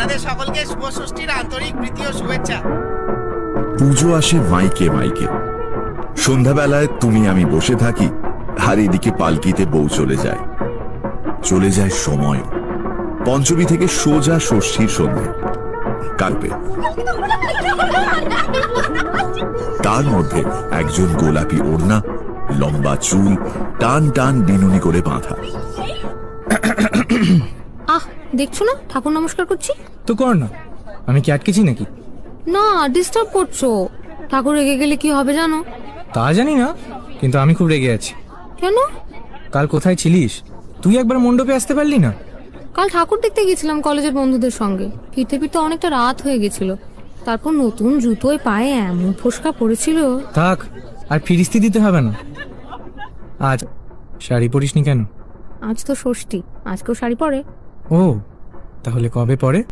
আপনাদের সকলকে শুভ ষষ্ঠীর আন্তরিক প্রীতি ও শুভেচ্ছা। পুজো আসে মাইকে মাইকে। সন্ধ্যাবেলায় তুমি আমি বসে থাকি, আর এদিকে পালকিতে বউ চলে যায় সময়। পঞ্চমী থেকে সোজা ষষ্ঠীর সন্ধ্যে কালপে। তার মধ্যে একজন গোলাপি ওড়না, লম্বা চুল, টান টান বিনুনি করে বাঁধা। দেখছো না ঠাকুর নমস্কার করছি? তো কর না, আমি কি আটকেছি নাকি? না, ডিস্টার্ব করছো। ঠাকুর রেগে গেলে কি হবে জানো? তা জানি না, কিন্তু আমি খুব রেগে আছি। কেন? কাল কোথায় ছিলিস তুই? একবার মণ্ডপে আসতে পারলি না? কাল ঠাকুর দেখতে গেছিলাম কলেজের বন্ধুদের সঙ্গে। ফিরতে ফিরতে অনেকটা রাত হয়ে গেছিল। তারপর নতুন জুতোয় পায়ে এমন ফোসকা পড়েছিল। থাক, আর ফিরিস্তি দিতে হবে না। আজ শাড়ি পরিসনি কেন? আজ তো ষষ্ঠী, আজকেও শাড়ি পরে। ও, তাহলে কবে পরে?